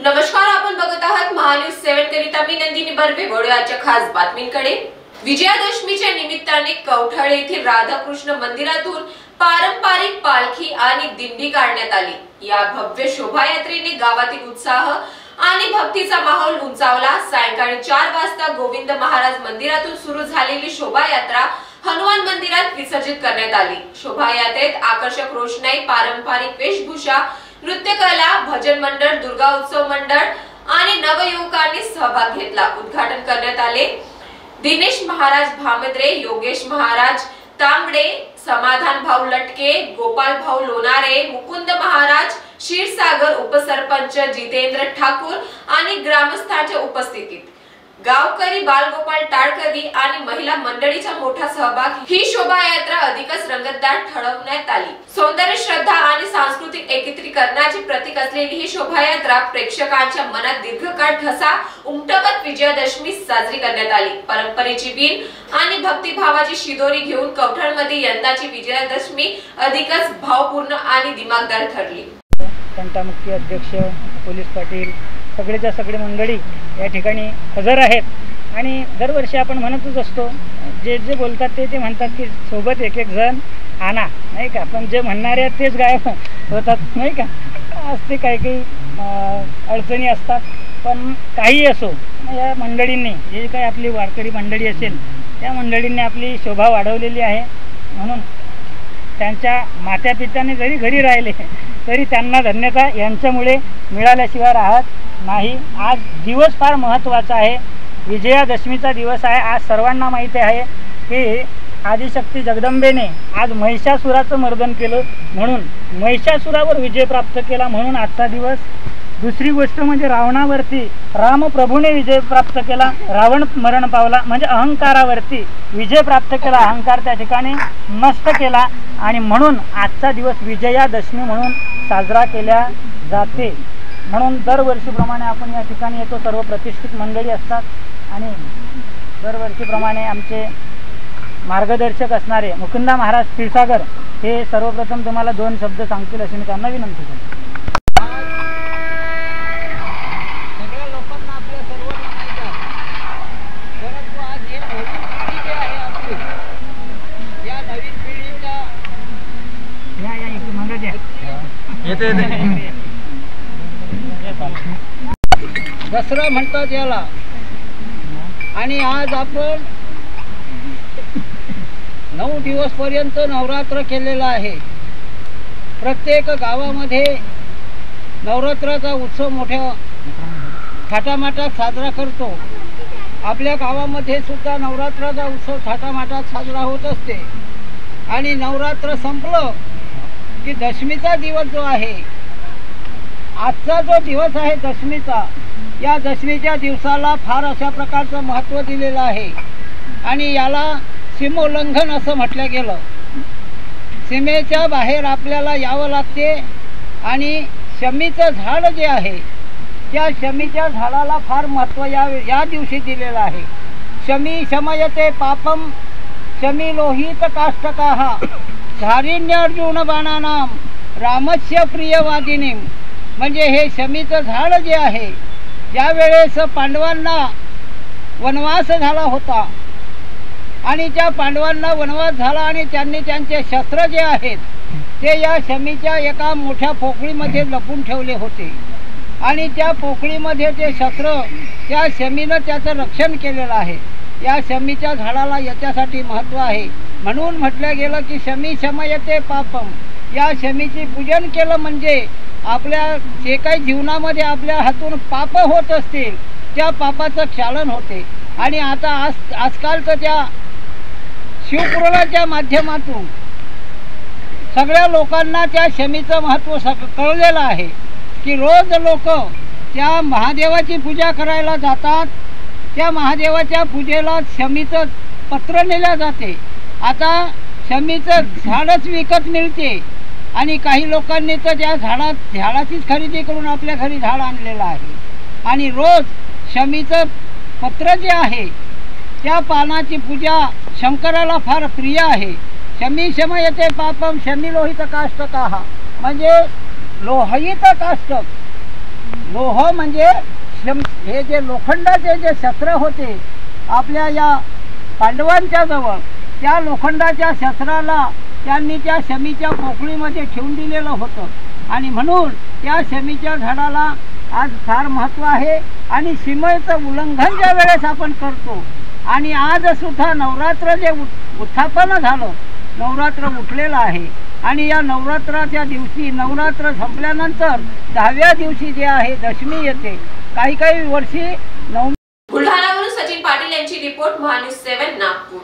नमस्कार, आपण बघत आहात महान्यूज 7 करिता मी नंदिनी बर्वे. वडोदराच्या खास बातमींकडे. विजयादशमीच्या निमित्ताने कवठाळ येथील राधाकृष्ण मंदिरातून पारंपरिक पालखी आणि दिंडी काढण्यात आली. या भव्य शोभायात्रेने गावातील उत्साह आणि भक्तीचा माहोल उंचावला. सायंकाळी 4 वाजता गोविंद महाराज मंदिरातून सुरू झालेली शोभायात्रा हनुमान मंदिरात विसर्जित करण्यात आली. शोभायात्रेत आकर्षक रोषणाई, पारंपरिक वेशभूषा, नृत्यकला, भजन मंडळ, दुर्गा उत्सव मंडळ आणि नवयुवकांनी सहभाग घेतला. उद्घाटन करण्यात आले दिनेश महाराज भामद्रे, योगेश महाराज तांबडे, समाधान भाऊ लटके, गोपाल भाऊ लोणारे, मुकुंद महाराज क्षीरसागर, उपसरपंच जितेंद्र ठाकूर आणि ग्रामस्थांच्या उपस्थितीत गावकरी बालगोपाल टाळकरी आणि महिला मंडळीचा मोठा सहभाग ही शोभायात्रा अधिकच रंगतदार ठरवण्यात आली. सौंदर्य, श्रद्धा आणि सांस्कृतिक एकत्रीकरणाचे प्रतीक असलेली ही शोभायात्रा प्रेक्षकांच्या मनात दीर्घकाळ ठसा उमटवत विजयादशमी साजरी करण्यात आली. परंपरेची बीन आणि भक्तिभावाची शिदोरी घेऊन कवठाळमध्ये यंदाची विजयादशमी अधिकच भावपूर्ण आणि दिमागदार ठरली. तंटामुक्ती अध्यक्ष, पोलीस पाटील, सगळेच्या सगळे मंडळी या ठिकाणी हजर आहेत आणि दरवर्षी आपण म्हणतच असतो, जे जे बोलतात ते म्हणतात की सोबत एक एक जण आणा, नाही का. पण जे म्हणणारे आहेत तेच गायब होतात, नाही का. आज ते काही अडचणी असतात. पण काही असो, या मंडळींनी, जे काही आपली वारकरी मंडळी असेल त्या मंडळींनी आपली शोभा वाढवलेली आहे. म्हणून त्यांच्या मात्यापित्याने जरी घरी राहिले तरी त्यांना धन्यता यांच्यामुळे मिळाल्याशिवाय राहत नाही. आज दिवस फार महत्त्वाचा आहे. विजयादशमीचा दिवस आहे. आज सर्वांना माहिती आहे की आदिशक्ती जगदंबेने आज महिषासुराचं मर्दन केलं, म्हणून महिषासुरावर विजय प्राप्त केला, म्हणून आजचा दिवस. दुसरी गोष्ट म्हणजे रावणावरती रामप्रभूने विजय प्राप्त केला, रावण मरण पावला, म्हणजे अहंकारावरती विजय प्राप्त केला, अहंकार त्या ठिकाणी नष्ट केला आणि म्हणून आजचा दिवस विजयादशमी म्हणून साजरा केला जाते. म्हणून दरवर्षीप्रमाणे आपण या ठिकाणी येतो. सर्व प्रतिष्ठित मंडळी असतात आणि दरवर्षीप्रमाणे आमचे मार्गदर्शक असणारे मुकुंदा महाराज क्षीरसागर हे सर्वप्रथम तुम्हाला 2 शब्द सांगतील अशी मी त्यांना विनंती करतो. सगळ्या लोकांना आपल्या सर्वांना माहीत आहे, परंतु आज ही नवीन पिढी जी आहे आपली, या नवीन पिढीच्या दसरा म्हणतात याला. आणि आज आपण 9 दिवसपर्यंत नवरात्र केलेला आहे. प्रत्येक गावामध्ये नवरात्राचा उत्सव मोठ्या थाटामाटात साजरा करतो. आपल्या गावामध्ये सुद्धा नवरात्राचा उत्सव थाटामाटात साजरा होत असते. आणि नवरात्र संपलं की दशमीचा दिवस जो आहे, आजचा जो दिवस आहे दशमीचा, या दशमीच्या दिवसाला फार अशा प्रकारचं महत्त्व दिलेलं आहे आणि याला सीमोल्लंघन असं म्हटलं गेलं. सीमेच्या बाहेर आपल्याला यावं लागते आणि शमीचं झाड जे आहे त्या शमीच्या झाडाला फार महत्त्व या दिवशी दिलेलं आहे. शमी शमयते पापम शमी लोहित काष्टकाः धारिण्य अर्जुन बाणानाम रामस्य प्रियवादिनीम. म्हणजे हे शमीचं झाड जे आहे, ज्यावेळेस पांडवांना वनवास झाला होता आणि त्या पांडवांना वनवास झाला आणि त्यांनी त्यांचे शस्त्र जे आहेत ते या शमीच्या एका मोठ्या पोकळीमध्ये लपून ठेवले होते आणि त्या पोकळीमध्ये ते शस्त्र त्या शमीनं त्याचं रक्षण केलेलं आहे. या शमीच्या झाडाला याच्यासाठी महत्त्व आहे. म्हणून म्हटलं गेलं की शमी शमयते पापम. या शमीची पूजन केलं म्हणजे आपल्या जे काही जीवनामध्ये आपल्या हातून पाप होत असतील त्या पापाचं क्षालन होते. आणि आता आजकाल तर त्या शिवपुराणाच्या माध्यमातून सगळ्या लोकांना त्या शमीचं महत्त्व कळलेलं आहे की रोज लोक त्या महादेवाची पूजा करायला जातात. त्या महादेवाच्या पूजेला शमीचं पत्र नेलं जाते. आता शमीचं झाडच विकत मिळते आणि काही लोकांनी तर त्या झाडाचीच खरेदी करून आपल्या घरी झाड आणलेलं आहे आणि रोज शमीचं पत्र जे आहे त्या पानाची पूजा शंकराला फार प्रिय आहे. शमी शमयते पापम शमी लोहित काष्टकाः. म्हणजे लोहित काष्टक लोह म्हणजे हे जे लोखंडाचे जे शस्त्र होते आपल्या या पांडवांच्या जवळ, त्या लोखंडाच्या शस्त्राला त्यांनी त्या शमीच्या पोकळीमध्ये ठेवून दिलेलं होतं आणि म्हणून त्या शमीच्या झाडाला आज फार महत्त्व आहे. आणि सीमेचं उल्लंघन ज्या वेळेस आपण करतो आणि आज सुद्धा नवरात्र जे उत्थापन झालं, नवरात्र उठलेलं आहे आणि या नवरात्राच्या दिवशी नवरात्र संपल्यानंतर 10व्या दिवशी जे आहे दशमी येते. काही वर्षी बुलढाणावरून सचिन पाटील यांची रिपोर्ट, महान्यूज 7 नागपूर.